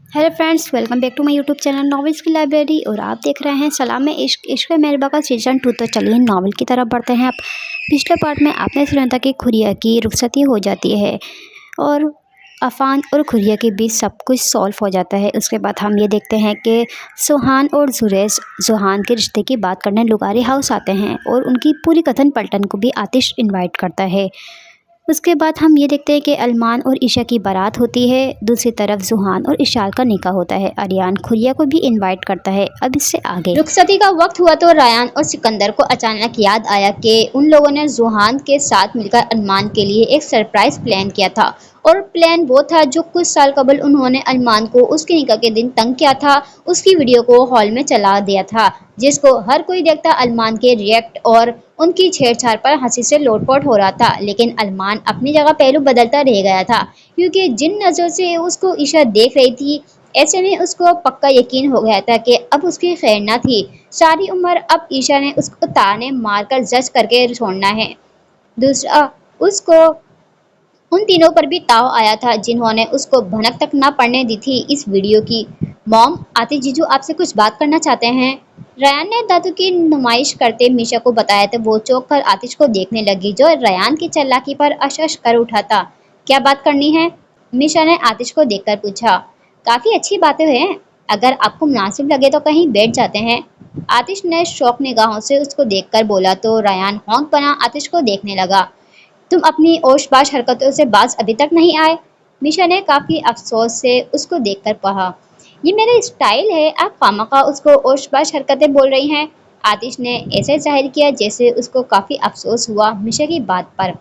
Hello friends, welcome back to my YouTube channel novels की library. और आप देख रहे हैं सलाम इश्क इश्क है मेहरबा का सीजन 2। तो चलिए नॉवल की तरफ बढ़ते हैं। आप पिछले पार्ट में आपने सुना था कि खुरिया की रुखसती हो जाती है और अफान और खुरिया के बीच सब कुछ सॉल्व हो जाता है। उसके बाद हम ये देखते हैं कि सुहान और जुरैस जुहान के रिश्ते की बात करने लुगारी हाउस आते हैं और उनकी पूरी कथन पलटन को भी आतिश इनवाइट करता है। उसके बाद हम ये देखते हैं कि अरमान और ईशा की बारात होती है। दूसरी तरफ जुहान और इशाल का निकाह होता है। अरियान खुरिया को भी इनवाइट करता है। अब इससे आगे रुखसती का वक्त हुआ तो रायान और सिकंदर को अचानक याद आया कि उन लोगों ने जुहान के साथ मिलकर अरमान के लिए एक सरप्राइज प्लान किया था। और प्लान वो था जो कुछ साल कबल उन्होंने अरमान को उसके निकाह के दिन तंग किया था। उसकी वीडियो को हॉल में चला दिया था, जिसको हर कोई देखता अरमान के रिएक्ट और उनकी छेड़छाड़ पर हंसी से लोटपोट हो रहा था। लेकिन अरमान अपनी जगह पहलू बदलता रह गया था, क्योंकि जिन नजरों से उसको ईशा देख रही थी, ऐसे में उसको पक्का यकीन हो गया था कि अब उसकी खैर न थी। सारी उम्र अब ईशा ने उसको ताने मारकर जज करके छोड़ना है। दूसरा, उसको उन तीनों पर भी ताव आया था जिन्होंने उसको भनक तक न पड़ने दी थी इस वीडियो की। मॉम, आतिश जीजू आपसे कुछ बात करना चाहते हैं। रयान ने दादू की नुमाइश करते मीशा को बताया तो वो चौंक कर आतिश को देखने लगी, जो रयान की चालाकी पर अश कर उठा था। क्या बात करनी है? मीशा ने आतिश को देखकर पूछा। काफी अच्छी बातें हैं, अगर आपको मुनासिब लगे तो कहीं बैठ जाते हैं। आतिश ने शौक निगाहों से उसको देखकर बोला तो रयान हौंक बना आतिश को देखने लगा। तुम अपनी ओशबाश हरकतों से बाज अभी तक नहीं आए। मीशा ने काफी अफसोस से उसको देखकर कहा। ये मेरा स्टाइल है, आप खामखा उसको ओशबाश हरकतें बोल रही हैं। आतिश ने ऐसे जाहिर किया जैसे उसको काफी अफसोस हुआ मीशा की बात पर।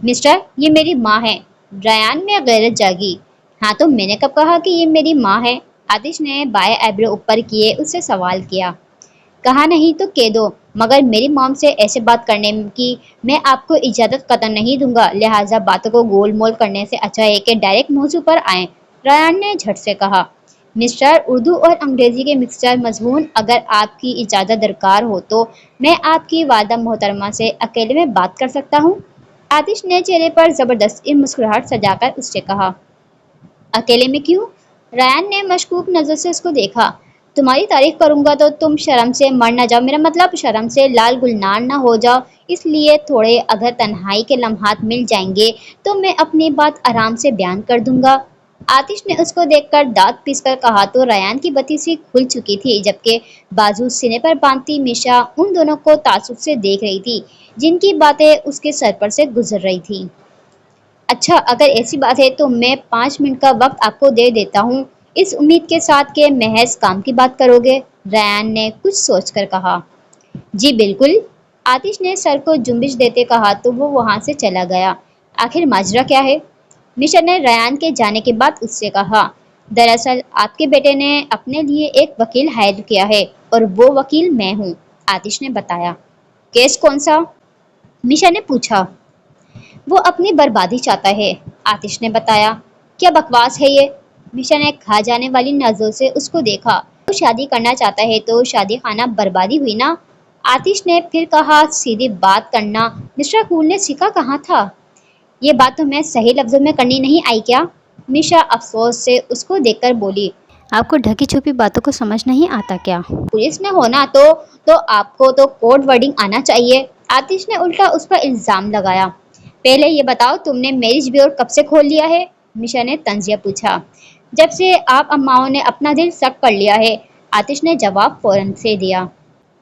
मिस्टर, ये मेरी माँ है। रयान में गैरत जागी। हाँ तो मैंने कब कहा कि ये मेरी माँ है? आतिश ने बाएं आईब्रो ऊपर किए उससे सवाल किया। कहा नहीं तो कह दो, मगर मेरी मॉम से ऐसे बात करने की मैं आपको इजाजत कतई नहीं दूंगा। लिहाजा बातों को गोल मोल करने से अच्छा है कि डायरेक्ट मौजू पर आए। रयान ने झट से कहा। मिस्टर, उर्दू और अंग्रेजी के मिक्सचर मजमून, अगर आपकी इजाजत दरकार हो तो मैं आपकी वादा मोहतरमा से अकेले में बात कर सकता हूँ। आतिश ने चेहरे पर जबरदस्ती मुस्कुराहट सजाकर उससे कहा। अकेले में क्यों? रयान ने मशकूक नजर से उसको देखा। तुम्हारी तारीफ करूंगा तो तुम शर्म से मर न जाओ, मेरा मतलब शर्म से लाल गुलनार न हो जाओ, इसलिए थोड़े अगर तन्हाई के लम्हात मिल जाएंगे तो मैं अपनी बात आराम से बयान कर दूंगा। आतिश ने उसको देखकर दांत पीसकर कहा तो रयान की बत्ती सी खुल चुकी थी, जबकि बाजू सीने पर बांधती मीशा उन दोनों को तासुब से देख रही थी, जिनकी बातें उसके सर पर से गुजर रही थी। अच्छा, अगर ऐसी बात है तो मैं 5 मिनट का वक्त आपको दे देता हूँ, इस उम्मीद के साथ कि महज काम की बात करोगे। रयान ने कुछ सोचकर कहा। जी बिल्कुल। आतिश ने सर को जुम्बिश देते कहा तो वो वहां से चला गया। आखिर माजरा क्या है? मिशा ने रयान के जाने के बाद उससे कहा। दरअसल आपके बेटे ने अपने लिए एक वकील हायर किया है और वो वकील मैं हूँ, आतिश ने बताया। केस कौन सा? मिशा ने पूछा। वो अपनी बर्बादी चाहता है, आतिश ने बताया। क्या बकवास है ये? मिशा ने खा जाने वाली नजरों से उसको देखा। वो शादी करना चाहता है तो शादी खाना बर्बादी हुई ना? आतिश ने फिर कहा। सीधी बात करना मिस्टर कूल ने सीखा कहाँ था? ये बात तो मैं सही लफ्जों में करनी नहीं आई क्या? मिशा अफसोस से उसको देखकर बोली। आपको ढकी छुपी बातों को समझ नहीं आता क्या? पुलिस में होना तो आपको तो कोड वर्डिंग आना चाहिए, आतिश ने उल्टा उस पर इल्जाम लगाया। पहले ये बताओ, तुमने मैरिज ब्यूरो कब से खोल लिया है? मिशा ने तंजिया पूछा। जब से आप अम्माओं ने अपना दिल सक कर लिया है, आतिश ने जवाब फौरन से दिया।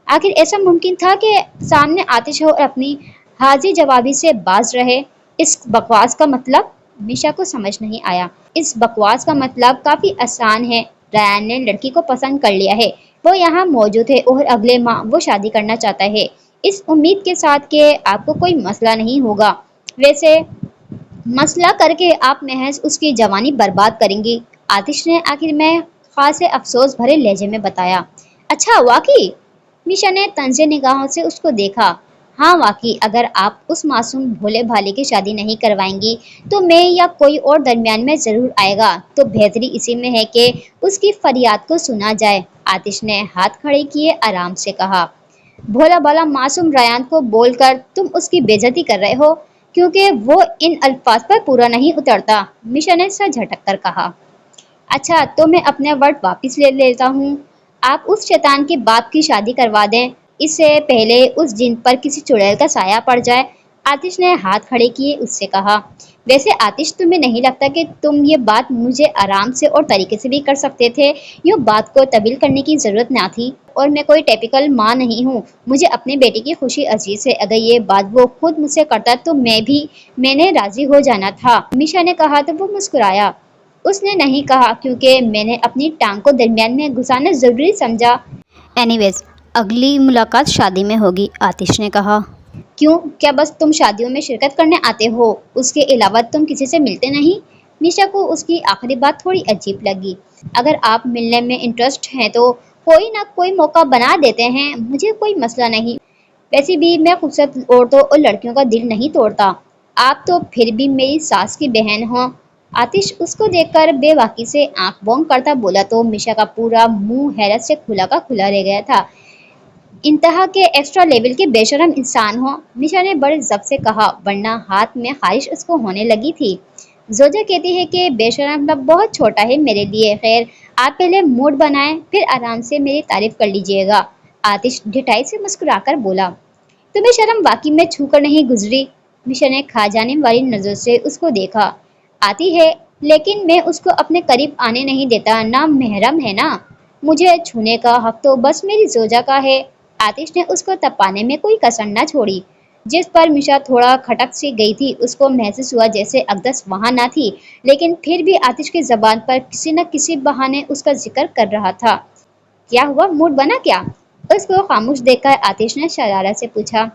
आखिर ऐसा मुमकिन था कि सामने आतिश हो और अपनी हाजिर जवाबी से बाज रहे? इस बकवास का मतलब? मिशा को समझ नहीं आया। इस बकवास का मतलब काफी आसान है। रयान ने लड़की को पसंद कर लिया है, वो यहाँ मौजूद है और अगले माह वो शादी करना चाहता है, इस उम्मीद के साथ कि आपको कोई मसला नहीं होगा। वैसे मसला करके आप महज उसकी जवानी बर्बाद करेंगी, आतिश ने आखिर में खासे अफसोस भरे लहजे में बताया। अच्छा वाकई? मिशा ने तंजे निगाहों से उसको देखा। हाँ वाकई, अगर आप उस मासूम भोले भाले की शादी नहीं करवाएंगी तो मैं या कोई और दरमियान में जरूर आएगा, तो बेहतरी इसी में है कि उसकी फरियाद को सुना जाए, आतिश ने हाथ खड़े किए आराम से कहा। भोला भाला मासूम रयान को बोलकर तुम उसकी बेइज्जती कर रहे हो, क्योंकि वो इन अल्फाज पर पूरा नहीं उतरता, मिशा ने सर झटक कर कहा। اچھا تو میں اپنے ورڈ واپس لے لیتا ہوں، آپ اس شیطان کے باپ کی شادی کروا دیں، اس سے پہلے اس جن پر کسی چڑیل کا سایہ پڑ جائے۔ آتش نے ہاتھ کھڑے کیے اس سے کہا، ویسے آتش تمہیں نہیں لگتا کہ تم یہ بات مجھے آرام سے اور طریقے سے بھی کر سکتے تھے؟ یوں بات کو طویل کرنے کی ضرورت نہ تھی، اور میں کوئی ٹیپیکل ماں نہیں ہوں، مجھے اپنے بیٹے کی خوشی عزیز ہے، اگر یہ بات وہ خود مجھ سے کرتا تو میں نے راضی ہو جانا تھا۔ میشا نے کہا تو وہ مسکرایا۔ اس نے نہیں کہا کیونکہ میں نے اپنی ٹانگ کو درمیان میں گھسانا ضروری سمجھا۔ اینی ویز اگلی ملاقات شادی میں ہوگی، آتش نے کہا۔ کیوں، کیا بس تم شادیوں میں شرکت کرنے آتے ہو، اس کے علاوہ تم کسی سے ملتے نہیں؟ میشا کو اس کی آخری بات تھوڑی عجیب لگی۔ اگر آپ ملنے میں انٹرسٹ ہیں تو کوئی نہ کوئی موقع بنا دیتے ہیں، مجھے کوئی مسئلہ نہیں، ویسے بھی میں خوبصورت عورتوں اور لڑکیوں کا دل نہیں توڑتا، آپ تو پھر بھی میری ساس کی بہن ہو۔ آتش اس کو دیکھ کر بے باکی سے آنکھ بونک کرتا بولا تو میشا کا پورا منہ حیرت سے کھلا کا کھلا رہ گیا تھا۔ انتہا کے ایکسٹرا لیول کے بے شرم انسان ہو، میشا نے بڑے ضبط سے کہا، ورنہ ہاتھ میں خارش اس کو ہونے لگی تھی۔ زوجہ کہتی ہے کہ بے شرم لفظ بہت چھوٹا ہے میرے لیے، خیر آپ پہلے موڈ بنائیں پھر آرام سے میری تعریف کر لیجئے گا۔ آتش ڈھٹائی سے مسکرا کر بولا، تمہیں شرم واقعی میں چھو کر نہیں گزری؟ میشا نے کھا جانے والی نظر سے اس کو دیکھا، آتی ہے لیکن میں اس کو اپنے قریب آنے نہیں دیتا، نہ محرم ہے نا، مجھے چھونے کا حق تو بس میری زوجہ کا ہے۔ آتش نے اس کو تپانے میں کوئی کسر نہ چھوڑی۔ جس پر میشا تھوڑا کھٹک سی گئی تھی، اس کو محسوس ہوا جیسے اقدس وہاں نہ تھی، لیکن پھر بھی آتش کی زبان پر کسی نہ کسی بہانے اس کا ذکر کر رہا تھا۔ کیا ہوا، موڈ بنا کیا؟ اس کو خاموش دیکھ کر آتش نے شرارت سے پوچھا،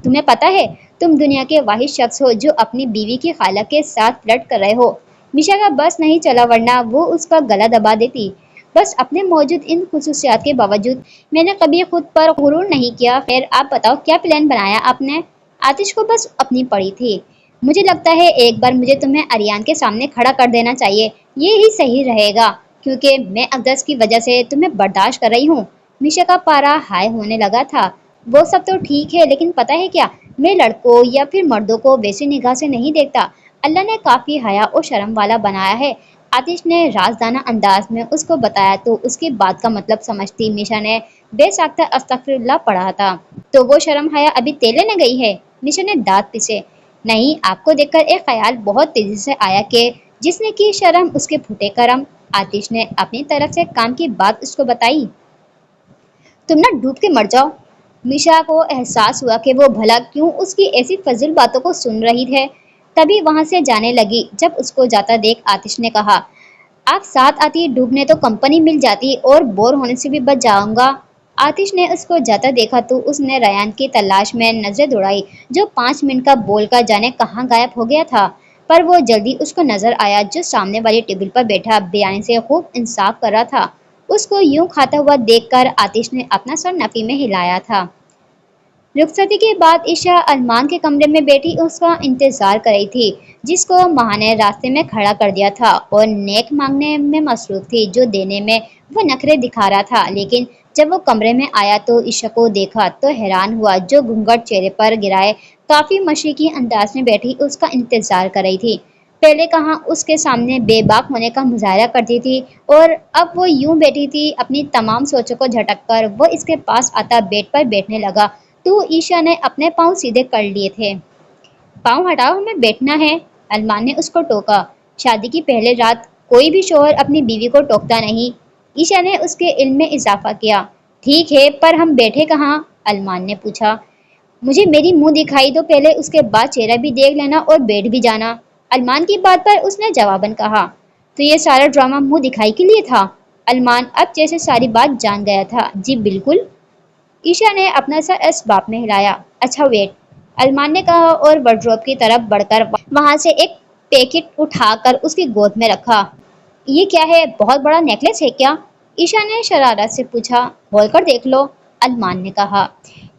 تمہیں پتہ ہے تم دنیا کے واحد شخص ہو جو اپنی بیوی کی خالہ کے ساتھ فلرٹ کر رہے ہو؟ میشا کا بس نہیں چلا ورنہ وہ اس کا گلا دبا دیتی۔ بس اپنے موجود ان خصوصیات کے باوجود میں نے کبھی خود پر غرور نہیں کیا، خیر آپ بتاؤ کیا پلان بنایا آپ نے؟ آتش کو بس اپنی پڑی تھی۔ مجھے لگتا ہے ایک بار مجھے تمہیں اریان کے سامنے کھڑا کر دینا چاہیے، یہ ہی صحیح رہے گا، کیونکہ میں اقدس کی وجہ سے تمہیں برداشت کر رہی ہوں۔ میشا کا پارا ہائی ہونے لگا تھا۔ وہ سب تو ٹھیک ہے لیکن پتہ ہے کیا، میں لڑکوں یا پھر مردوں کو ویسی نگاہ سے نہیں دیکھتا، اللہ نے کافی حیا اور شرم والا بنایا ہے۔ آتش نے رازدانہ انداز میں اس کو بتایا تو اس کی بات کا مطلب سمجھتی میشا نے بے ساختہ استغفر اللہ پڑھا تھا۔ تو وہ شرم حیا ابھی تیل لینے گئی ہے؟ میشا نے دانت پیسے۔ نہیں، آپ کو دیکھ کر ایک خیال بہت تیزی سے آیا کہ جس نے کی شرم اس کے پھوٹے کرم۔ آتش نے اپنی طرف سے کام کی بات اس کو بتائی۔ تم نہ ڈوب کے مر جاؤ۔ میشا کو احساس ہوا کہ وہ بھلا کیوں اس کی ایسی فضول باتوں کو سن رہی ہے، تبھی وہاں سے جانے لگی۔ جب اس کو جاتا دیکھ آتش نے کہا، آپ ساتھ آتی ڈوبنے تو کمپنی مل جاتی اور بور ہونے سے بھی بچ جاؤں گا۔ آتش نے اس کو جاتا دیکھا تو اس نے ریان کی تلاش میں نظریں دوڑائی جو 5 منٹ کا بول کر جانے کہاں غائب ہو گیا تھا، پر وہ جلدی اس کو نظر آیا جو سامنے والی ٹیبل پر بیٹھا بریانی سے خوب انصاف کر رہا تھا۔ اس کو یوں کھاتا ہوا دیکھ کر آتش نے اپنا سر نفی میں ہلایا تھا۔ رخصتی کے بعد عشا ارمان کے کمرے میں بیٹھی اس کا انتظار کر رہی تھی، جس کو ماں نے راستے میں کھڑا کر دیا تھا اور نیک مانگنے میں مصروف تھی جو دینے میں وہ نخرے دکھا رہا تھا۔ لیکن جب وہ کمرے میں آیا تو عشا کو دیکھا تو حیران ہوا جو گھونگھٹ چہرے پر گرائے کافی مشرقی انداز میں بیٹھی اس کا انتظار کر رہی تھی۔ پہلے کہاں اس کے سامنے بے باک ہونے کا مظاہرہ کرتی تھی اور اب وہ یوں بیٹھی تھی اپنی تمام سوچوں کو جھٹک کر وہ اس کے پاس آتا بیڈ پر بیٹھنے لگا تو عشا نے اپنے پاؤں سیدھے کر لیے تھے۔ پاؤں ہٹاؤ، ہمیں بیٹھنا ہے، ارمان نے اس کو ٹوکا۔ شادی کی پہلے رات کوئی بھی شوہر اپنی بیوی کو ٹوکتا نہیں، عشا نے اس کے علم میں اضافہ کیا۔ ٹھیک ہے پر ہم بیٹھے کہاں؟ ارمان نے پوچھا۔ مجھے میری منہ دکھائی دو پہلے، اس کے بعد چہرہ بھی دیکھ لینا اور بیٹھ بھی جانا، ارمان کی بات پر اس نے جواباً کہا۔ تو یہ سارا ڈرامہ منہ دکھائی کے لیے تھا؟ ارمان اب جیسے ساری بات جان گیا تھا۔ جی بالکل، عشا نے اپنا سر اسباب میں ہلایا۔ اچھا ویٹ، ارمان نے کہا اور وارڈروب کی طرف بڑھ کر وہاں سے ایک پیکٹ اٹھا کر اس کی گود میں رکھا۔ یہ کیا ہے، بہت بڑا نیکلس ہے کیا؟ عشا نے شرارت سے پوچھا۔ کھول کر دیکھ لو، ارمان نے کہا۔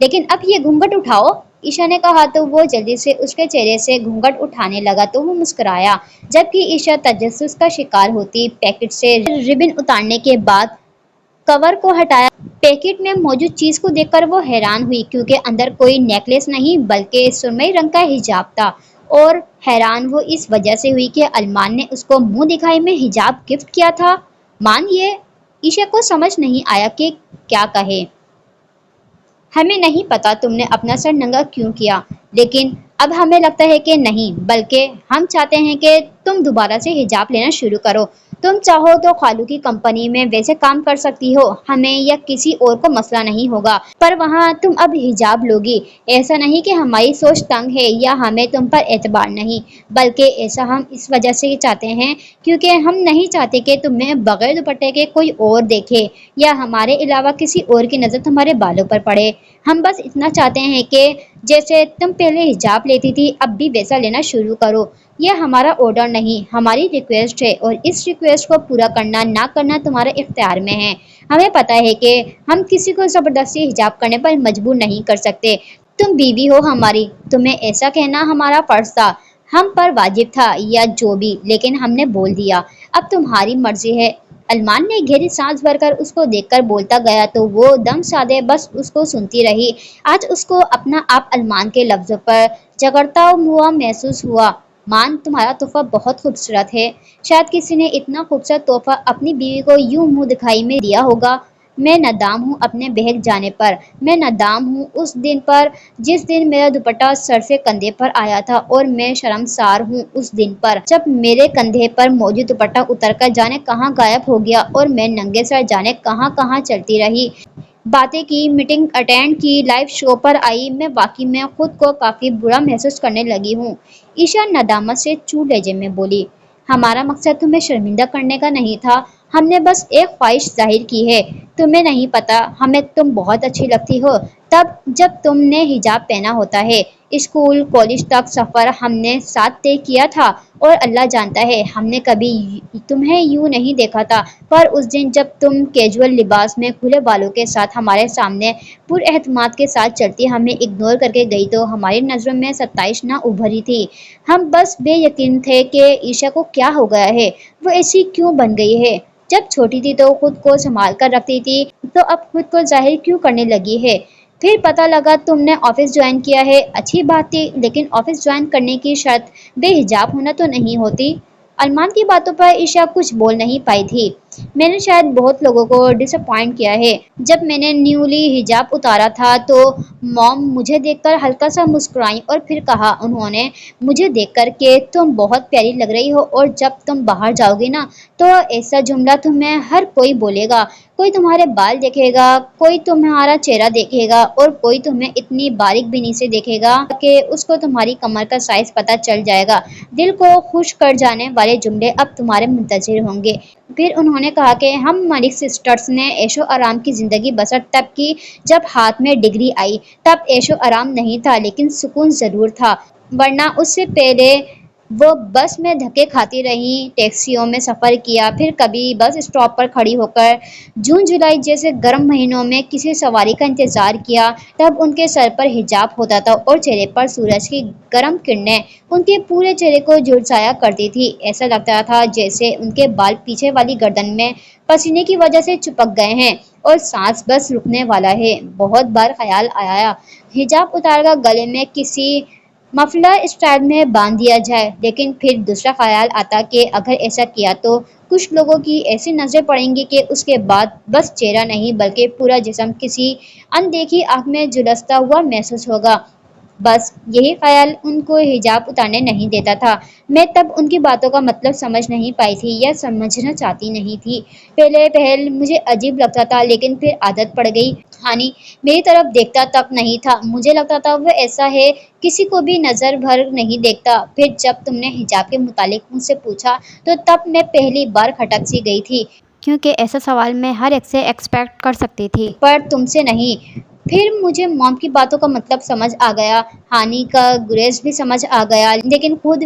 لیکن اب یہ گھونگھٹ اٹھاؤ، عشا نے کہا تو وہ جلدی سے اس کے چہرے سے گھونگھٹ اٹھانے لگا تو وہ مسکرایا، جبکہ عشا تجسس کا شکار ہوتی پیکٹ سے ربن اتارنے کے بعد کور کو ہٹایا۔ پیکٹ میں موجود چیز کو دیکھ کر وہ حیران ہوئی کیونکہ اندر کوئی نیکلس نہیں بلکہ سرمئی رنگ کا حجاب تھا اور حیران وہ اس وجہ سے ہوئی کہ علمان نے اس کو منہ دکھائی میں حجاب گفٹ کیا تھا۔ مان یہ عائشہ کو سمجھ نہیں آیا کہ کیا کہے۔ ہمیں نہیں پتا تم نے اپنا سر ننگا کیوں کیا، لیکن اب ہمیں لگتا ہے کہ نہیں، بلکہ ہم چاہتے ہیں کہ تم دوبارہ سے حجاب لینا شروع کرو۔ تم چاہو تو خالو کی کمپنی میں ویسے کام کر سکتی ہو، ہمیں یا کسی اور کو مسئلہ نہیں ہوگا، پر وہاں تم اب حجاب لوگی۔ ایسا نہیں کہ ہماری سوچ تنگ ہے یا ہمیں تم پر اعتبار نہیں، بلکہ ایسا ہم اس وجہ سے چاہتے ہیں کیونکہ ہم نہیں چاہتے کہ تمہیں بغیر دوپٹے کے کوئی اور دیکھے یا ہمارے علاوہ کسی اور کی نظر تمہارے بالوں پر پڑے۔ ہم بس اتنا چاہتے ہیں کہ جیسے تم پہلے حجاب لیتی تھی اب بھی ویسا لینا شروع کرو۔ یہ ہمارا آرڈر نہیں، ہماری ریکویسٹ ہے، اور اس ریکویسٹ کو پورا کرنا نہ کرنا تمہارے اختیار میں ہے۔ ہمیں پتہ ہے کہ ہم کسی کو زبردستی حجاب کرنے پر مجبور نہیں کر سکتے۔ تم بیوی ہو ہماری، تمہیں ایسا کہنا ہمارا فرض تھا، ہم پر واجب تھا یا جو بھی، لیکن ہم نے بول دیا، اب تمہاری مرضی ہے۔ علمان نے گہری سانس بھر کر اس کو دیکھ کر بولتا گیا تو وہ دم سادے بس اس کو سنتی رہی۔ آج اس کو اپنا آپ علمان کے لفظوں پر جگرتا ہوا محسوس ہوا۔ مان، تمہارا تحفہ بہت خوبصورت ہے، شاید کسی نے اتنا خوبصورت تحفہ اپنی بیوی کو یوں منہ دکھائی میں دیا ہوگا۔ میں نادام ہوں اپنے بہک جانے پر، میں نادام ہوں اس دن پر جس دن میرا دوپٹہ سر سے کندھے پر آیا تھا، اور میں شرمسار ہوں اس دن پر جب میرے کندھے پر موجود دوپٹہ اتر کر جانے کہاں غائب ہو گیا اور میں ننگے سر جانے کہاں کہاں چلتی رہی، باتیں کی، میٹنگ اٹینڈ کی، لائیو شو پر آئی۔ میں واقعی میں خود کو کافی برا محسوس کرنے لگی ہوں۔ عائشہ ندامت سے چور لہجے میں بولی، ہمارا مقصد تمہیں شرمندہ کرنے کا نہیں تھا، ہم نے بس ایک خواہش ظاہر کی ہے۔ تمہیں نہیں پتا، ہمیں تم بہت اچھی لگتی ہو تب جب تم نے حجاب پہنا ہوتا ہے۔ اسکول کالج تک سفر ہم نے ساتھ طے کیا تھا، اور اللہ جانتا ہے ہم نے کبھی تمہیں یوں نہیں دیکھا تھا، پر اس دن جب تم کیجول لباس میں کھلے بالوں کے ساتھ ہمارے سامنے پر اعتماد کے ساتھ چلتی ہمیں اگنور کر کے گئی تو ہماری نظروں میں ستائش نہ ابھری تھی۔ ہم بس بے یقین تھے کہ عائشہ کو کیا ہو گیا ہے، وہ ایسی کیوں بن گئی ہے، جب چھوٹی تھی تو خود کو سنبھال کر رکھتی تھی تو اب خود کو ظاہر کیوں کرنے لگی ہے۔ پھر پتہ لگا تم نے آفس جوائن کیا ہے، اچھی بات تھی، لیکن آفس جوائن کرنے کی شرط بے حجاب ہونا تو نہیں ہوتی۔ علمان کی باتوں پر عائشہ کچھ بول نہیں پائی تھی۔ میں نے شاید بہت لوگوں کو ڈس اپوائنٹ کیا ہے۔ جب میں نے نیولی حجاب اتارا تھا تو موم مجھے دیکھ کر ہلکا سا مسکرائیں اور پھر کہا انہوں نے مجھے دیکھ کر کہ تم بہت پیاری لگ رہی ہو، اور جب تم باہر جاؤ گی نا تو ایسا جملہ تمہیں ہر کوئی بولے گا، کوئی تمہارے بال دیکھے گا، کوئی تمہارا چہرہ دیکھے گا، اور کوئی تمہیں اتنی باریک بینی سے دیکھے گا کہ اس کو تمہاری کمر کا سائز پتہ چل جائے گا۔ دل کو خوش کر جانے والے جملے اب تمہارے منتظر ہوں گے۔ پھر انہوں نے کہا کہ ہم ملک سسٹرز نے عیش و آرام کی زندگی بسر تب کی جب ہاتھ میں ڈگری آئی، تب عیش و آرام نہیں تھا لیکن سکون ضرور تھا، ورنہ اس سے پہلے وہ بس میں دھکے کھاتی رہیں، ٹیکسیوں میں سفر کیا، پھر کبھی بس اسٹاپ پر کھڑی ہو کر جون جولائی جیسے گرم مہینوں میں کسی سواری کا انتظار کیا، تب ان کے سر پر حجاب ہوتا تھا اور چہرے پر سورج کی گرم کرنیں ان کے پورے چہرے کو جھلسایا کرتی تھی، ایسا لگتا تھا جیسے ان کے بال پیچھے والی گردن میں پسینے کی وجہ سے چپک گئے ہیں اور سانس بس رکنے والا ہے۔ بہت بار خیال آیا حجاب اتار کر گلے میں کسی مفلر اسٹائل میں باندھ دیا جائے، لیکن پھر دوسرا خیال آتا کہ اگر ایسا کیا تو کچھ لوگوں کی ایسی نظریں پڑیں گی کہ اس کے بعد بس چہرہ نہیں بلکہ پورا جسم کسی اندیکھی آنکھ میں جھلستا ہوا محسوس ہوگا۔ بس یہی خیال ان کو حجاب اتارنے نہیں دیتا تھا۔ میں تب ان کی باتوں کا مطلب سمجھ نہیں پائی تھی یا سمجھنا چاہتی نہیں تھی۔ پہلے مجھے عجیب لگتا تھا لیکن پھر عادت پڑ گئی۔ ہانی میری طرف دیکھتا تک نہیں تھا، مجھے لگتا تھا وہ ایسا ہے کسی کو بھی نظر بھر نہیں دیکھتا۔ پھر جب تم نے حجاب کے متعلق مجھ سے پوچھا تو تب میں پہلی بار کھٹک سی گئی تھی، کیونکہ ایسا سوال میں ہر ایک سے ایکسپیکٹ کر سکتی تھی، پر تم سے نہیں۔ پھر مجھے موم کی باتوں کا مطلب سمجھ آ گیا، ہانی کا گریز بھی سمجھ آ گیا، لیکن خود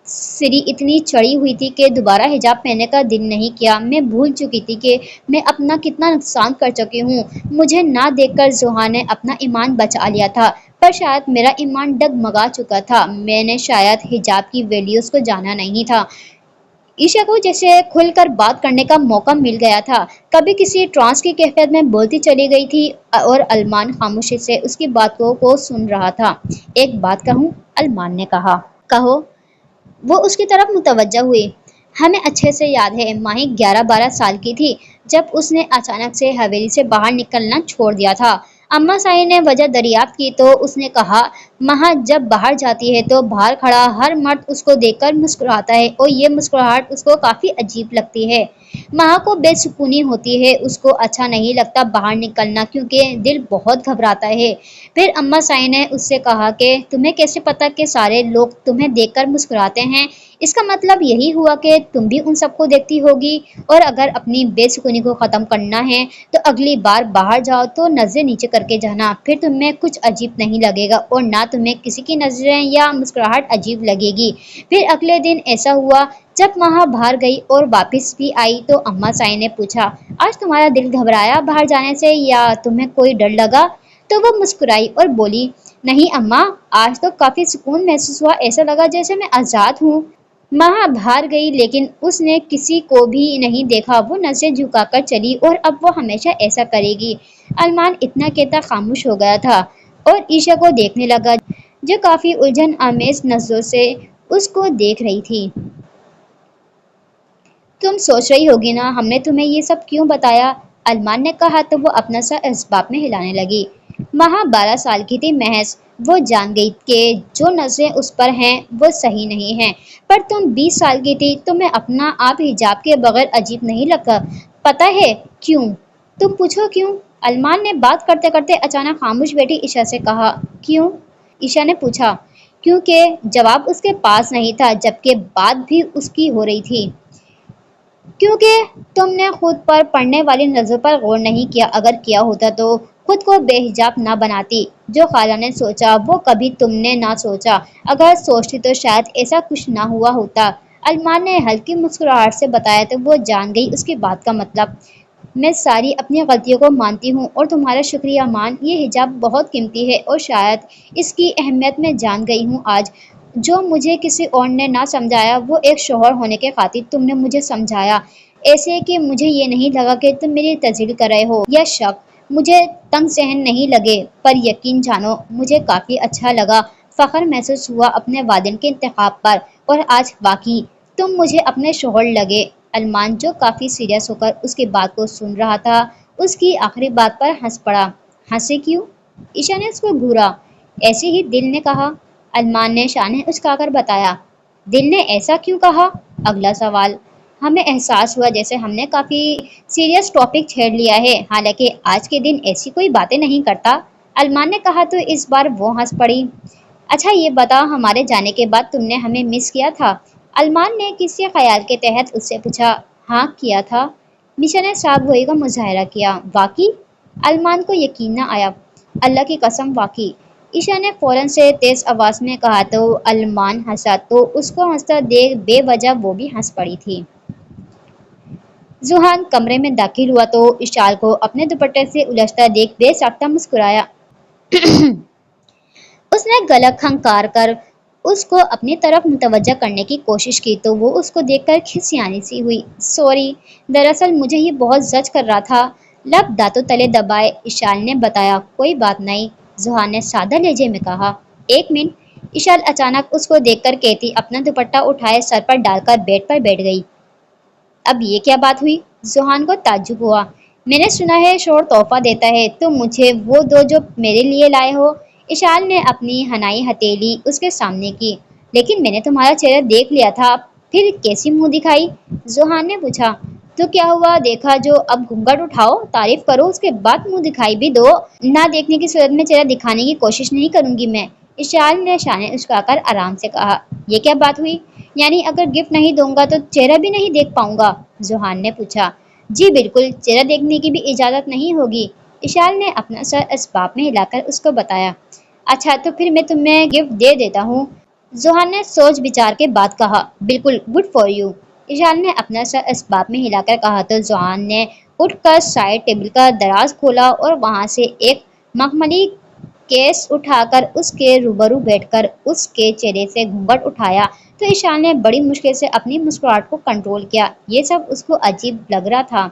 سری اتنی چڑھی ہوئی تھی کہ دوبارہ حجاب پہننے کا دل نہیں کیا۔ میں بھول چکی تھی کہ میں اپنا کتنا نقصان کر چکی ہوں۔ مجھے نہ دیکھ کر زحا نے اپنا ایمان بچا لیا تھا، پر شاید میرا ایمان ڈگمگا چکا تھا، میں نے شاید حجاب کی ویلیوز کو جانا نہیں تھا۔ عائشہ کو جیسے کھل کر بات کرنے کا موقع مل گیا تھا، کبھی کسی ٹرانس کی کیفیت میں بولتی چلی گئی تھی اور علمان خاموشی سے اس کی باتوں کو سن رہا تھا۔ ایک بات کہوں، علمان نے کہا۔ कहो। वो उसकी तरफ मुतवज्जा हुई। हमें अच्छे से याद है माही 11-12 साल की थी जब उसने अचानक से हवेली से बाहर निकलना छोड़ दिया था। अम्मा साई ने वजह दरियाफ्त की तो उसने कहा, माह जब बाहर जाती है तो बाहर खड़ा हर मर्द उसको देखकर मुस्कुराता है और ये मुस्कुराहट उसको काफी अजीब लगती है। माह को बेसुकूनी होती है, उसको अच्छा नहीं लगता बाहर निकलना क्योंकि दिल बहुत घबराता है। फिर अम्मा साई ने उससे कहा कि तुम्हें कैसे पता कि सारे लोग तुम्हें देखकर मुस्कुराते हैं? इसका मतलब यही हुआ कि तुम भी उन सबको देखती होगी, और अगर अपनी बेसुकूनी को ख़त्म करना है तो अगली बार बाहर जाओ तो नज़रें नीचे करके जाना, फिर तुम्हें कुछ अजीब नहीं लगेगा और ना तुम्हें किसी की नज़रें या मुस्कुराहट अजीब लगेगी। फिर अगले दिन ऐसा हुआ, जब माह बाहर गई और वापस भी आई तो अम्मा साई ने पूछा, आज तुम्हारा दिल घबराया बाहर जाने से या तुम्हें कोई डर लगा? तो वो मुस्कुराई और बोली, नहीं अम्मा, आज तो काफ़ी सुकून महसूस हुआ, ऐसा लगा जैसे मैं आज़ाद हूँ। माह बाहर गई लेकिन उसने किसी को भी नहीं देखा। वो नजरें झुकाकर चली और अब वो हमेशा ऐसा करेगी। अरमान इतना कहता खामोश हो गया था और ईशा को देखने लगा, जो काफी उलझन आमेज नजरों से उसको देख रही थी। तुम सोच रही होगी ना हमने तुम्हें ये सब क्यों बताया? अरमान ने कहा तो वो अपना सा इसबाब में हिलाने लगी। माह 12 साल की थी महज। वो जान गई कि जो नजरें उस पर हैं वो सही नहीं हैं। पर तुम 20 साल की थी, तुम्हें अपना आप हिजाब के बगैर अजीब नहीं लगा? पता है क्यों? तुम पूछो क्यों? अरमान ने बात करते करते अचानक खामोश बैठी ईशा से कहा। क्यों? ईशा ने पूछा। क्योंकि जवाब उसके पास नहीं था, जबकि बात भी उसकी हो रही थी। क्योंकि तुमने खुद पर पड़ने वाली नजर पर गौर नहीं किया। अगर किया होता तो खुद को बेहिजाब ना बनाती। जो खाला ने सोचा वो कभी तुमने ना सोचा। अगर सोचती तो शायद ऐसा कुछ ना हुआ होता। अरमान ने हल्की मुस्कुराहट से बताया तो वो जान गई उसकी बात का मतलब। मैं सारी अपनी गलतियों को मानती हूँ और तुम्हारा शुक्रिया मान। ये हिजाब बहुत कीमती है और शायद इसकी अहमियत मैं जान गई हूँ आज। जो मुझे किसी और ने ना समझाया वो एक शौहर होने के खातिर तुमने मुझे समझाया, ऐसे कि मुझे ये नहीं लगा कि तुम मेरी तज़लील कर रहे हो या शक मुझे तंग सहन नहीं लगे। पर यकीन जानो मुझे काफ़ी अच्छा लगा, फ़ख्र महसूस हुआ अपने वालिद के इंतखाब पर, और आज वाकई तुम मुझे अपने शौहर लगे। अरमान, जो काफ़ी सीरियस होकर उसकी बात को सुन रहा था, उसकी आखिरी बात पर हंस पड़ा। हंसे क्यों? ईशा ने उसको घूरा। ऐसे ही दिल ने कहा। अरमान ने शाने उचकाकर बताया। दिल ने ऐसा क्यों कहा? अगला सवाल। हमें एहसास हुआ जैसे हमने काफ़ी सीरियस टॉपिक छेड़ लिया है, हालांकि आज के दिन ऐसी कोई बातें नहीं करता। अरमान ने कहा तो इस बार वो हंस पड़ी। अच्छा ये बताओ, हमारे जाने के बाद तुमने हमें मिस किया था? अरमान ने किसी ख्याल के तहत उससे पूछा। हाँ किया था। मिशा ने साफ गोई का मुजाहरा किया। वाकई? अरमान को यकीन न आया। अल्लाह की कसम वाकई। ईशा ने फौरन से तेज आवाज में कहा तो अरमान हंसा, तो उसको हंसता देख बेवजह वो भी हंस पड़ी थी। जुहान कमरे में दाखिल हुआ तो इशाल को अपने दुपट्टे से उलझता देख बेसाख्ता मुस्कुराया। उसने गला खंकार कर उसको अपनी तरफ मुतवज्जा करने की कोशिश की तो वो उसको देखकर खिसियानी सी हुई। सॉरी, दरअसल मुझे ये बहुत जज कर रहा था। लब दांतों तले दबाए इशाल ने बताया। कोई बात नहीं, जुहान ने सादा लहजे में कहा। एक मिनट। इशाल अचानक उसको देखकर कहती अपना दुपट्टा उठाए सर पर डालकर बेड पर बैठ गई। अब ये क्या बात हुई? जुहान को ताज्जुब हुआ। मैंने सुना है शोहर तोहफा देता है, तो मुझे वो दो जो मेरे लिए लाए हो। इशाल ने अपनी हनाई हथेली उसके सामने की। लेकिन मैंने तुम्हारा चेहरा देख लिया था, फिर कैसी मुंह दिखाई? जुहान ने पूछा। तो क्या हुआ, देखा जो, अब घूंघट उठाओ, तारीफ करो, उसके बाद मुंह दिखाई भी दो। ना देखने की सूरत में चेहरा दिखाने की कोशिश नहीं करूंगी मैं। इशाल ने शाने उचकाकर आराम से कहा। ये क्या बात हुई? यानी अगर गिफ्ट नहीं दूंगा तो चेहरा भी नहीं देख पाऊंगा? जुहान ने पूछा। जी बिल्कुल, चेहरा देखने की भी इजाज़त नहीं होगी। इशाल ने अपना सर इसबाब में हिलाकर उसको बताया। अच्छा तो फिर मैं तुम्हें गिफ्ट दे देता हूँ। जुहान ने सोच विचार के बाद कहा। बिल्कुल, गुड फॉर यू। इशाल ने अपना सर इसबाब में हिलाकर कहा तो जुहान ने उठकर साइड टेबल का दराज खोला और वहां से एक मखमली केस उठाकर उसके रूबरू बैठकर उसके चेहरे से घूंघट उठाया तो इशाल ने बड़ी मुश्किल से अपनी मुस्कुराहट को कंट्रोल किया। ये सब उसको अजीब लग रहा था।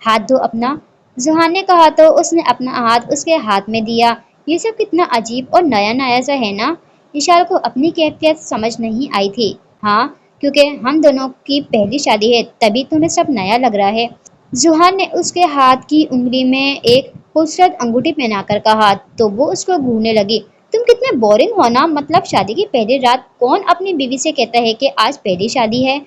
हाथ धो अपना, जुहान ने कहा तो उसने अपना हाथ उसके हाथ में दिया। ये सब कितना अजीब और नया नया सा है ना? इशाल को अपनी कैफियत समझ नहीं आई थी। हाँ, क्योंकि हम दोनों की पहली शादी है, तभी तुम्हें सब नया लग रहा है। जुहान ने उसके हाथ की उंगली में एक खूबसूरत अंगूठी पहनाकर कहा तो वो उसको घूरने लगी। तुम कितने बोरिंग हो ना, मतलब शादी की पहली रात कौन अपनी बीवी से कहता है कि आज पहली शादी है।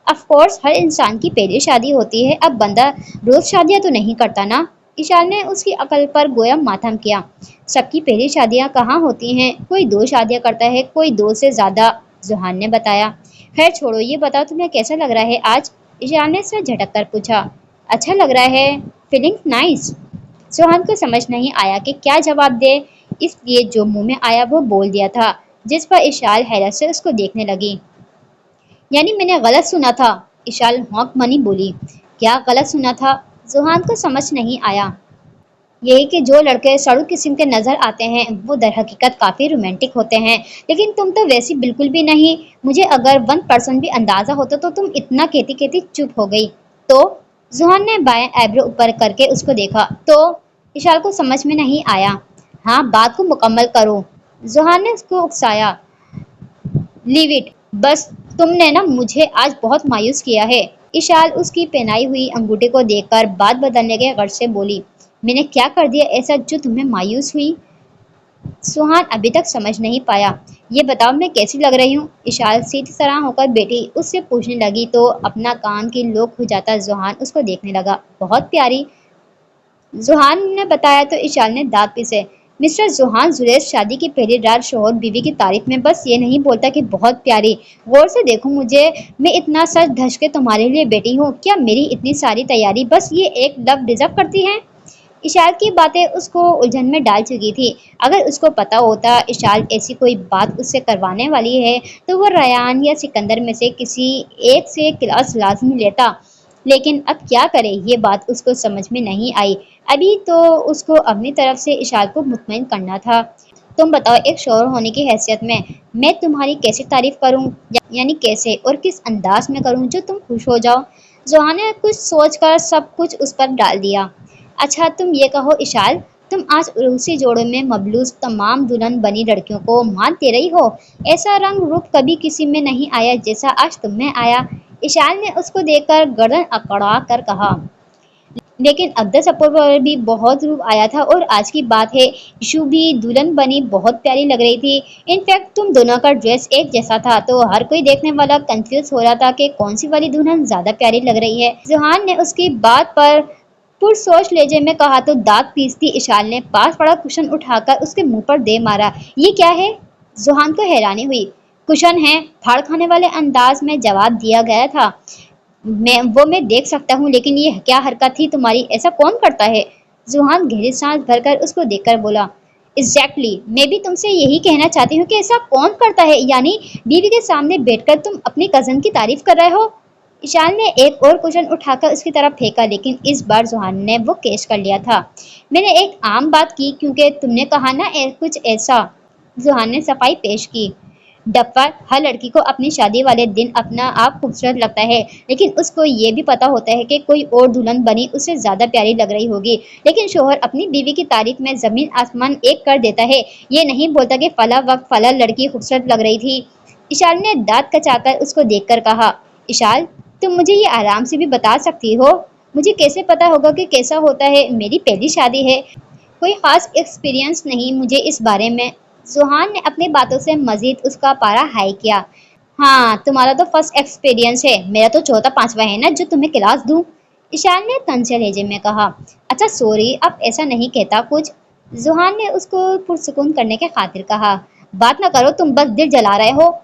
ऑफ कोर्स हर इंसान की पहली शादी होती है, अब बंदा रोज शादियां तो नहीं करता ना। ईशान ने उसकी अकल पर गोया मातम किया। सबकी पहली शादियां कहाँ होती हैं, कोई 2 शादियां करता है, कोई 2 से ज्यादा। जुहान ने बताया। खैर छोड़ो, ये बताओ तुम्हें कैसा लग रहा है आज। ईशान ने सिर झटक कर पूछा। अच्छा लग रहा है, फीलिंग नाइस। सोहन को समझ नहीं आया कि क्या जवाब दे, इसलिए जो मुंह में आया वो बोल दिया था, जिस पर इशाल हैरत से उसको देखने लगी। यानी मैंने गलत सुना था? इशाल हौंक बनी बोली। क्या गलत सुना था? जुहान को समझ नहीं आया। यही कि जो लड़के सड़ू किस्म के नजर आते हैं वो दर हकीकत काफी रोमांटिक होते हैं, लेकिन तुम तो वैसी बिल्कुल भी नहीं। मुझे अगर 1% भी अंदाजा होता तो तुम इतना कहती कहती चुप हो गई। तो जुहान ने बाएं आईब्रो ऊपर करके उसको देखा। तो इशाल को समझ में नहीं आया। हाँ, बात को मुकम्मल करो। जुहान ने उसको उकसाया। लीव इट, बस तुमने ना मुझे आज बहुत मायूस किया है। इशाल उसकी पहनाई हुई अंगूठी को देखकर बात बदलने के गर्ज से बोली। मैंने क्या कर दिया ऐसा जो तुम्हें मायूस हुई? सुहान अभी तक समझ नहीं पाया। ये बताओ मैं कैसी लग रही हूँ? इशाल सीधी तरह होकर बैठी उससे पूछने लगी तो अपना कान की लोक हो जाता जुहान उसको देखने लगा। बहुत प्यारी। जुहान ने बताया तो इशाल ने दांत पीसे। मिस्टर जुहान जुरैश शादी की पहली रात शोहर बीवी की तारीफ में बस ये नहीं बोलता कि बहुत प्यारी। गौर से देखो मुझे, मैं इतना सच धज के तुम्हारे लिए बैठी हूँ, क्या मेरी इतनी सारी तैयारी बस ये एक लव डिजर्व करती है? इशाल की बातें उसको उलझन में डाल चुकी थी। अगर उसको पता होता इशाल ऐसी कोई बात उससे करवाने वाली है तो वो रयान या सिकंदर में से किसी एक से क्लास लाजमी लेता। लेकिन अब क्या करे, ये बात उसको समझ में नहीं आई। अभी तो उसको अपनी तरफ से इशाल को मुतमईन करना था। तुम बताओ, एक शौहर होने की हैसियत में मैं तुम्हारी कैसे तारीफ करूं, यानी कैसे और किस अंदाज में करूं जो तुम खुश हो जाओ? जोहान ने कुछ सोचकर सब कुछ उस पर डाल दिया। अच्छा तुम ये कहो इशाल, तुम आज उर्वशी जोड़ों में मबलूस तमाम दुल्हन बनी लड़कियों को मान दे रही हो। ऐसा रंग रूप कभी किसी में नहीं आया जैसा आज तुम में आया। इशाल ने उसको देखकर गर्दन अकड़ा कर कहा। लेकिन अब्दस अपूर पर भी बहुत रूप आया था और आज की बात है, इशू भी दुल्हन बनी बहुत प्यारी लग रही थी। इनफैक्ट तुम दोनों का ड्रेस एक जैसा था तो हर कोई देखने वाला कंफ्यूज हो रहा था कि कौन सी वाली दुल्हन ज्यादा प्यारी लग रही है। जुहान ने उसकी बात पर पुरसोच लहजे में कहा तो दांत पीसती इशाल ने पास पड़ा कुशन उठाकर उसके मुंह पर दे मारा। ये क्या है? जुहान को हैरानी हुई। कुशन है, फाड़ खाने वाले अंदाज में जवाब दिया गया था। मैं देख सकता हूँ, लेकिन ये क्या हरकत थी तुम्हारी, ऐसा कौन करता है? जुहान गहरी सांस भरकर उसको देखकर बोला। एग्जैक्टली, मैं भी तुमसे यही कहना चाहती हूँ कि ऐसा कौन करता है, यानी बीवी के सामने बैठकर तुम अपनी कजन की तारीफ कर रहे हो। ईशान ने एक और कुशन उठाकर उसकी तरफ फेंका, लेकिन इस बार जुहान ने वो कैच कर लिया था। मैंने एक आम बात की क्योंकि तुमने कहा ना कुछ ऐसा। जुहान ने सफाई पेश की। डफर, हर लड़की को अपनी शादी वाले दिन अपना आप खूबसूरत लगता है, लेकिन उसको ये भी पता होता है कि कोई और दुल्हन बनी उससे ज्यादा प्यारी लग रही होगी। लेकिन शोहर अपनी बीवी की तारीफ में जमीन आसमान एक कर देता है, ये नहीं बोलता कि फला वक्त फला लड़की खूबसूरत लग रही थी। इशाल ने दांत कचाकर उसको देखकर कहा। इशाल, तुम मुझे ये आराम से भी बता सकती हो? मुझे कैसे पता होगा कि कैसा होता है? मेरी पहली शादी है, कोई खास एक्सपीरियंस नहीं मुझे इस बारे में। जुहान ने अपनी बातों से मजीद उसका पारा हाई किया। हाँ, तुम्हारा तो फर्स्ट एक्सपीरियंस है, मेरा तो चौथा पांचवा है ना जो तुम्हें क्लास दूं। ईशान ने तंज लहजे में कहा। अच्छा सॉरी, अब ऐसा नहीं कहता कुछ। जुहान ने उसको पुरसुकून करने के खातिर कहा। बात ना करो, तुम बस दिल जला रहे हो।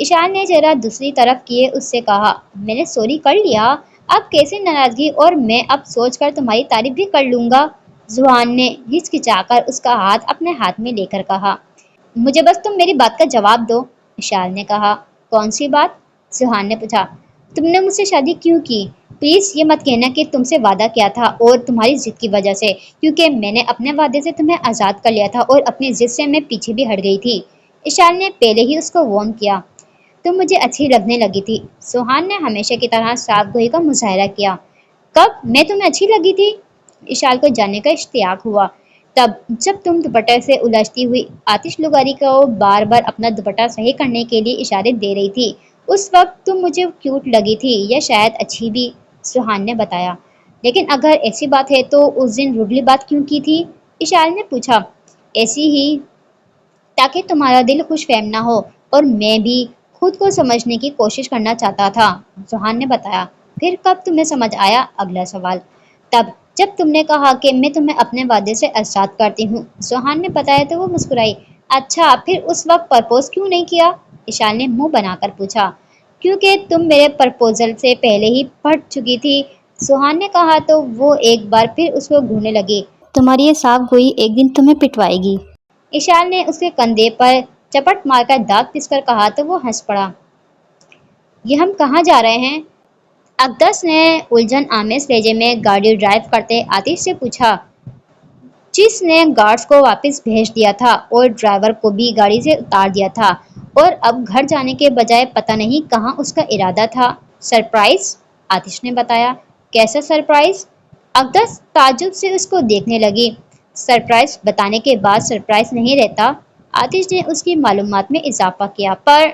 ईशान ने जरा दूसरी तरफ किए उससे कहा। मैंने सॉरी कर लिया, अब कैसे नाराजगी, और मैं अब सोचकर तुम्हारी तारीफ भी कर लूंगा। जुहान ने हिचकिचाकर उसका हाथ अपने हाथ में लेकर कहा। मुझे बस तुम मेरी बात का जवाब दो। इशाल ने कहा। कौन सी बात? जुहान ने पूछा। तुमने मुझसे शादी क्यों की? प्लीज ये मत कहना कि तुमसे वादा किया था और तुम्हारी जिद की वजह से, क्योंकि मैंने अपने वादे से तुम्हें आज़ाद कर लिया था और अपनी जिद से मैं पीछे भी हट गई थी। इशाल ने पहले ही उसको वार्न किया। तुम मुझे अच्छी लगने लगी थी। सुहान ने हमेशा की तरह साफ गोई का मुजाहरा किया। कब मैं तुम्हें अच्छी लगी थी? इशाल को जानने का इश्तियाक हुआ। तब जब तुम दुपट्टे से उलझती हुई आतिश लुगारी को बार बार अपना दुपट्टा सही करने के लिए इशारे दे रही थी, उस वक्त तुम मुझे क्यूट लगी थी या शायद अच्छी भी, सुहान ने बताया। लेकिन अगर ऐसी बात है तो उस दिन रुडली बात क्यों की थी, इशारे ने पूछा। ऐसी ही, ताकि तुम्हारा दिल खुश फहम ना हो और मैं भी खुद को समझने की कोशिश करना चाहता था, सुहान ने बताया। फिर कब तुम्हें समझ आया, अगला सवाल। तब जब तुमने कहा कि मैं तुम्हें अपने वादे से आज़ाद करती हूँ, सुहान ने बताया तो वो मुस्कुराई। अच्छा, फिर उस वक्त प्रपोज क्यों नहीं किया, इशान ने मुंह बनाकर पूछा। क्योंकि तुम मेरे प्रपोजल से पहले ही फट चुकी थी, सुहान ने कहा तो वो एक बार फिर उसको घूरने लगी। तुम्हारी ये साफ गोई एक दिन तुम्हें पिटवाएगी। इशान ने उसके कंधे पर चपट मारकर दांत पिसकर कहा तो वो हंस पड़ा। ये हम कहाँ जा रहे हैं, अकदस ने उलझन आमेज लहजे में गाड़ी ड्राइव करते आतिश से पूछा, जिसने गार्ड्स को वापस भेज दिया था और ड्राइवर को भी गाड़ी से उतार दिया था और अब घर जाने के बजाय पता नहीं कहाँ उसका इरादा था। सरप्राइज, आतिश ने बताया। कैसा सरप्राइज, अकदस ताज्जुब से उसको देखने लगी। सरप्राइज बताने के बाद सरप्राइज नहीं रहता, आतिश ने उसकी मालूमात में इजाफा किया। पर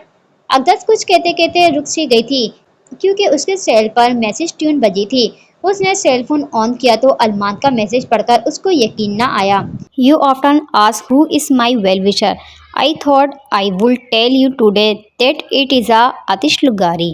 अकदस कुछ कहते कहते रुक सी गई थी क्योंकि उसके सेल पर मैसेज ट्यून बजी थी। उसने सेल फोन ऑन किया तो अरमान का मैसेज पढ़कर उसको यकीन न आया। You often ask who is my well-wisher. I thought I would tell you today that it is a Atish Lugari.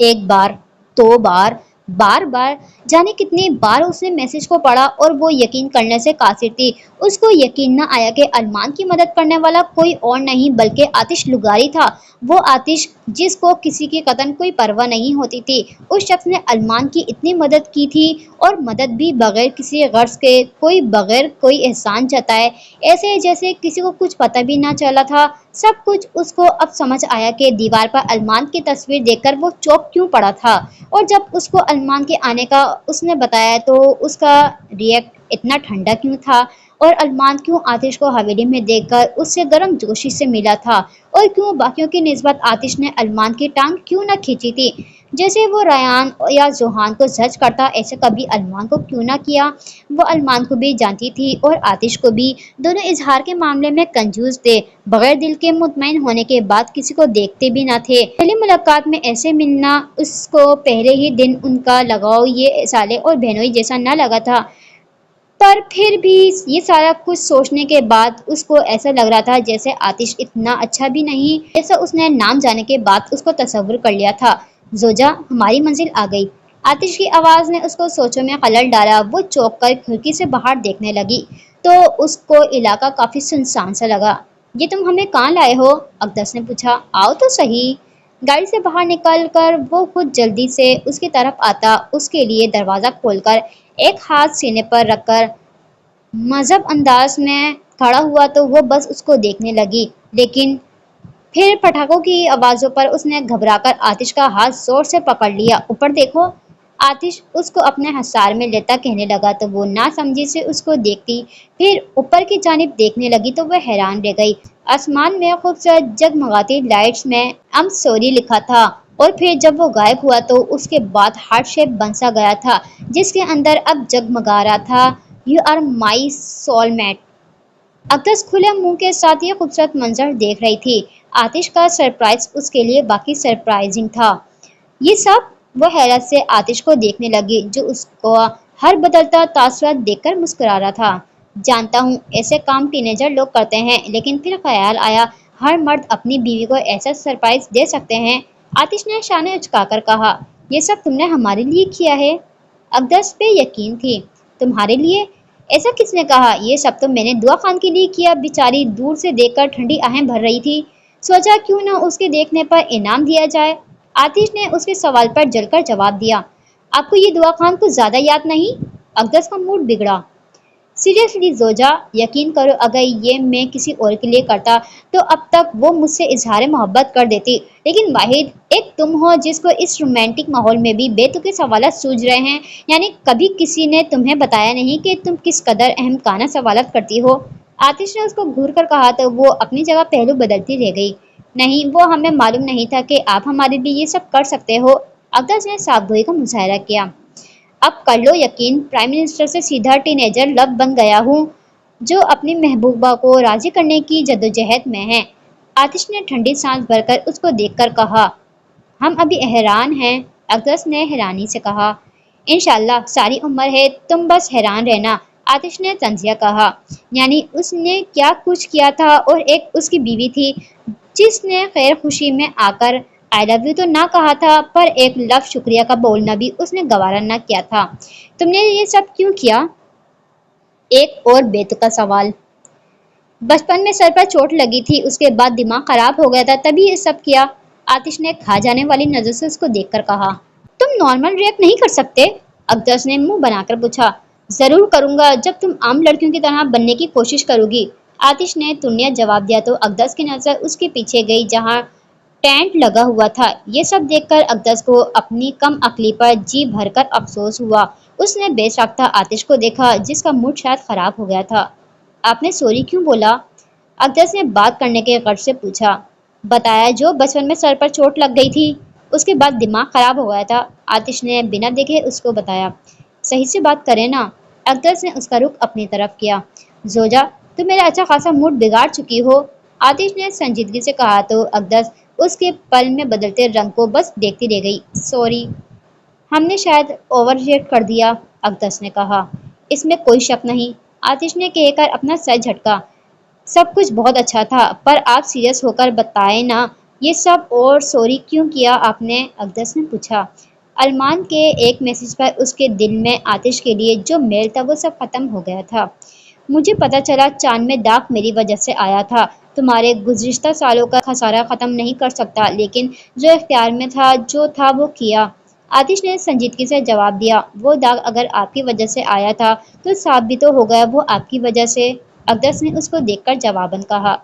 एक बार, दो बार, बार बार, जाने कितनी बार उसने मैसेज को पढ़ा और वो यकीन करने से कासिर थी। उसको यकीन न आया कि अरमान की मदद करने वाला कोई और नहीं बल्कि आतिश लुगारी था। वो आतिश जिसको किसी की कतन कोई परवाह नहीं होती थी। उस शख्स ने अरमान की इतनी मदद की थी और मदद भी बगैर किसी गर्ज के, कोई बगैर कोई एहसान जताए, ऐसे जैसे किसी को कुछ पता भी ना चला था। सब कुछ उसको अब समझ आया कि दीवार पर अरमान की तस्वीर देखकर वो चौंक क्यों पड़ा था और जब उसको अरमान के आने का उसने बताया तो उसका रिएक्ट इतना ठंडा क्यों था और अरमान क्यों आतिश को हवेली में देखकर उससे गर्म जोशी से मिला था और क्यों बाकियों की निस्बत आतिश ने अरमान की टांग क्यों न खींची थी। जैसे वो रायान या जोहान को जज करता ऐसे कभी अरमान को क्यों ना किया। वो अरमान को भी जानती थी और आतिश को भी, दोनों इजहार के मामले में कंजूस थे, बगैर दिल के मुतमईन होने के बाद किसी को देखते भी ना थे। पहली मुलाकात में ऐसे मिलना उसको पहले ही दिन उनका लगाव ये साले और बहनोई जैसा न लगा था। पर फिर भी ये सारा कुछ सोचने के बाद उसको ऐसा लग रहा था जैसे आतिश इतना अच्छा भी नहीं जैसा उसने नाम जाने के बाद उसको तसव्वुर कर लिया था। जोजा, हमारी मंजिल आ गई, आतिश की आवाज़ ने उसको सोचों में खलल डाला। वो चौंक कर खिड़की से बाहर देखने लगी तो उसको इलाका काफ़ी सुनसान सा लगा। ये तुम हमें कहाँ लाए हो, अकदस ने पूछा। आओ तो सही। गाड़ी से बाहर निकल कर वो खुद जल्दी से उसकी तरफ आता, उसके लिए दरवाज़ा खोलकर एक हाथ सीने पर रखकर मजहब अंदाज में खड़ा हुआ तो वो बस उसको देखने लगी। लेकिन फिर पटाखों की आवाज़ों पर उसने घबराकर आतिश का हाथ जोर से पकड़ लिया। ऊपर देखो, आतिश उसको अपने हसार में लेता कहने लगा तो वो ना समझी से उसको देखती, फिर ऊपर की जानिब देखने लगी तो वह हैरान रह गई। आसमान में खूबसूरत जगमगाती लाइट्स में I'm sorry लिखा था और फिर जब वो गायब हुआ तो उसके बाद हार्ट शेप बन सा गया था जिसके अंदर अब जगमगा रहा था यू आर माई सोलमेट। अकदस खुले मुंह के साथ ये खूबसूरत मंजर देख रही थी। आतिश का सरप्राइज उसके लिए बाकी सरप्राइजिंग था। ये सब वो हैरत से आतिश को देखने लगी जो उसको हर बदलता तासुरात देखकर मुस्कुरा रहा था। जानता हूँ ऐसे काम टीनेजर लोग करते हैं, लेकिन फिर ख्याल आया हर मर्द अपनी बीवी को ऐसा सरप्राइज दे सकते हैं। आतिश ने शाने उचकाकर कहा, ये सब तुमने हमारे लिए किया है। अकदस पे यकीन थी। तुम्हारे लिए? ऐसा किसने कहा? ये सब तो मैंने दुआ खान के लिए किया। बेचारी दूर से देखकर ठंडी आहें भर रही थी। सोचा क्यों ना उसके देखने पर इनाम दिया जाए। आतिश ने उसके सवाल पर जलकर जवाब दिया, आपको ये दुआ खान कुछ ज्यादा याद नहीं? अकदस का मूड बिगड़ा। सीरियसली जोजा, यकीन करो अगर ये मैं किसी और के लिए करता तो अब तक वो मुझसे इजहार मोहब्बत कर देती। लेकिन वाहिद एक तुम हो जिसको इस रोमांटिक माहौल में भी बेतुके सवाल सूझ रहे हैं। यानी कभी किसी ने तुम्हें बताया नहीं कि तुम किस कदर अहमकाना सवाल करती हो। आतिश ने उसको घूर कर कहा तो वो अपनी जगह पहलू बदलती रह गई। नहीं, वो हमें मालूम नहीं था कि आप हमारे लिए ये सब कर सकते हो। अकदस ने साफ गोई का मुजाहरा किया। اب کر لو یقین، پرائم منسٹر سے سیدھا ٹینیجر لو بن گیا ہوں جو اپنی محبوبہ کو راضی کرنے کی جدوجہد میں ہے۔ آتش نے ٹھنڈی سانس بھر کر اس کو دیکھ کر کہا، ہم ابھی حیران ہیں۔ اقدس نے حیرانی سے کہا، انشاءاللہ ساری عمر ہے تم بس حیران رہنا۔ آتش نے طنزیہ کہا، یعنی اس نے کیا کچھ کیا تھا، اور ایک اس کی بیوی تھی جس نے خیر خوشی میں آ کر آئی لو یو تو نہ کہا تھا، پر ایک لفظ شکریہ کا بولنا بھی اس نے گوارا نہ کیا تھا۔ تم نے یہ سب کیوں کیا؟ ایک اور بےتکا سوال۔ بچپن میں سر پر چوٹ لگی تھی، اس کے بعد دماغ خراب ہو گیا تھا، تبھی یہ سب کیا۔ آتش نے کھا جانے والی نظر سے اس کو دیکھ کر کہا، تم نارمل ریئیکٹ نہیں کر سکتے؟ اقدس نے منہ بنا کر پوچھا، ضرور کروں گا جب تم عام لڑکیوں کی طرح بننے کی کوشش کرو گی۔ آتش نے تنیا جواب دیا تو اقدس کی نظر اس کے پیچھے گئی جہاں ٹینٹ لگا ہوا تھا۔ یہ سب دیکھ کر اقدس کو اپنی کم عقلی پر جی بھر کر افسوس ہوا۔ اس نے بے ساختہ آتش کو دیکھا جس کا موڈ شاید خراب ہو گیا تھا۔ آپ نے سوری کیوں بولا؟ اقدس نے بات کرنے کے غرض سے پوچھا۔ بتایا جو بچپن میں سر پر چوٹ لگ گئی تھی، اس کے بعد دماغ خراب ہو گیا تھا۔ آتش نے بنا دیکھے اس کو بتایا۔ صحیح سے بات کریں نا۔ اقدس نے اس کا رخ اپنی طرف کیا۔ زوجہ تم میرا اچھا خاصا موڈ بگاڑ چکی ہو، آتش نے سنجیدگی سے کہا تو اقدس اس کے پل میں بدلتے رنگ کو بس دیکھتی رہ گئی۔ سوری، ہم نے شاید اوور ریئیکٹ کر دیا، اقدس نے کہا۔ اس میں کوئی شک نہیں، آتش نے کہہ کر اپنا سر جھٹکا۔ سب کچھ بہت اچھا تھا، پر آپ سیریس ہو کر بتائیں نا یہ سب، اور سوری کیوں کیا آپ نے؟ اقدس نے پوچھا۔ ارمان کے ایک میسج پر اس کے دل میں آتش کے لیے جو میل تھا وہ سب ختم ہو گیا تھا۔ مجھے پتہ چلا چاند میں داغ میری وجہ سے آیا تھا، تمہارے گزشتہ سالوں کا خسارہ ختم نہیں کر سکتا، لیکن جو اختیار میں تھا جو تھا وہ کیا۔ آتش نے سنجیدگی سے جواب دیا، وہ داغ اگر آپ کی وجہ سے آیا تھا تو صاف بھی تو ہو گیا وہ آپ کی وجہ سے۔ اقدس نے اس کو دیکھ کر جواباً کہا،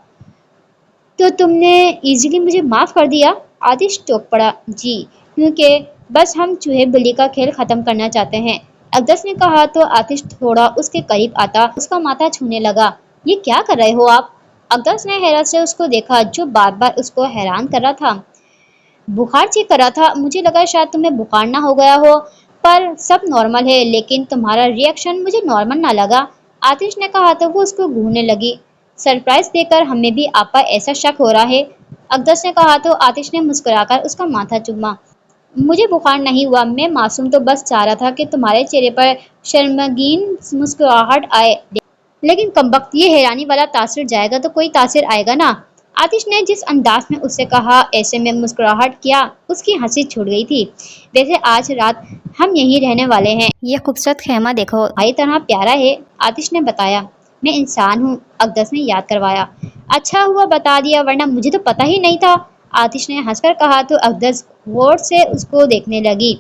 تو تم نے ایزیلی مجھے معاف کر دیا؟ آتش چونک پڑا، جی، کیونکہ بس ہم چوہے بلی کا کھیل ختم کرنا چاہتے ہیں، اقدس نے کہا تو آتش تھوڑا اس کے قریب آتا اس کا ماتھا چھونے لگا۔ یہ کیا کر رہے ہو آپ؟ اقدس نے حیرت سے اس کو دیکھا جو بار بار اس کو حیران کر رہا تھا۔ بخار چیک کر رہا تھا، مجھے لگا شاید تمہیں بخار نہ ہو گیا ہو، پر سب نارمل ہے، لیکن تمہارا ری ایکشن مجھے نارمل نہ لگا، آتش نے کہا تو وہ اس کو گھورنے لگی۔ سرپرائز دے کر ہمیں بھی آپ پر ایسا شک ہو رہا ہے، اقدس نے کہا تو آتش نے مسکرا کر اس کا ماتھا چوما۔ مجھے بخار نہیں ہوا، میں معصوم تو بس چاہ رہا تھا کہ تمہارے چہرے پر شرمگین مسکراہٹ آئے، لیکن کمبخت یہ حیرانی والا تاثر جائے گا تو کوئی تاثر آئے گا نا۔ آتش نے جس انداز میں اس سے کہا ایسے میں مسکراہٹ کیا اس کی ہنسی چھوٹ گئی تھی۔ ویسے آج رات ہم یہیں رہنے والے ہیں، یہ خوبصورت خیمہ دیکھو۔ بھائی طرح پیارا ہے، آتش نے بتایا۔ میں انسان ہوں، اقدس نے یاد کروایا۔ اچھا ہوا بتا دیا ورنہ مجھے تو پتہ ہی نہیں تھا، آتش نے ہنس کر کہا تو اقدس غور سے اس کو دیکھنے لگی۔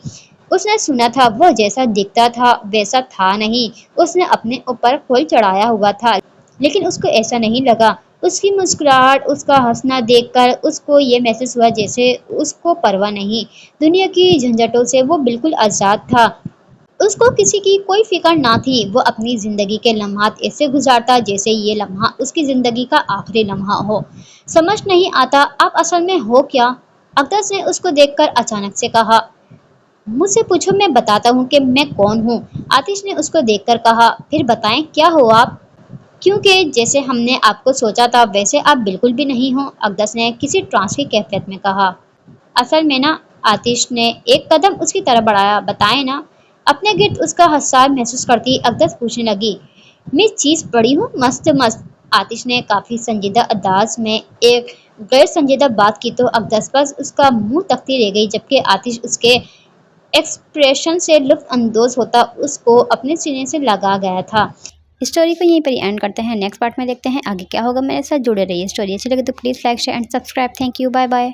اس نے سنا تھا وہ جیسا دکھتا تھا ویسا تھا نہیں، اس نے اپنے اوپر کھول چڑھایا ہوا تھا، لیکن اس کو ایسا نہیں لگا۔ اس کی مسکراہٹ، اس کا ہنسنا دیکھ کر اس کو یہ محسوس ہوا جیسے اس کو پرواہ نہیں، دنیا کی جھنجھٹوں سے وہ بالکل آزاد تھا، اس کو کسی کی کوئی فکر نہ تھی، وہ اپنی زندگی کے لمحات ایسے گزارتا جیسے یہ لمحہ اس کی زندگی کا آخری لمحہ ہو۔ سمجھ نہیں آتا آپ اصل میں ہو کیا؟ اقدس نے اس کو دیکھ کر اچانک سے کہا۔ مجھ سے پوچھو میں بتاتا ہوں کہ میں کون ہوں، آتش نے اس کو دیکھ کر کہا۔ پھر بتائیں کیا ہو آپ؟ کیونکہ جیسے ہم نے آپ کو سوچا تھا ویسے آپ بالکل بھی نہیں ہو، اقدس نے کسی ٹرانس کی کیفیت میں کہا۔ اصل میں نا، آتش نے ایک قدم اس کی طرف بڑھایا، بتائیں نا۔ اپنے گرد اس کا حصار محسوس کرتی اقدس پوچھنے لگی، میں چیز پڑی ہوں مست مست؟ آتش نے کافی سنجیدہ انداز میں ایک غیر سنجیدہ بات کی تو اقدس بس اس کا منہ تکتی رہ گئی، جبکہ آتش اس کے ایکسپریشن سے لطف اندوز ہوتا اس کو اپنے سینے سے لگا گیا تھا۔ اسٹوری کو یہیں پر ہی اینڈ کرتے ہیں، نیکسٹ پارٹ میں دیکھتے ہیں آگے کیا ہوگا۔ میرے ساتھ جڑے رہیے، اسٹوری اچھی لگے تو please like share and subscribe. Thank you, bye bye.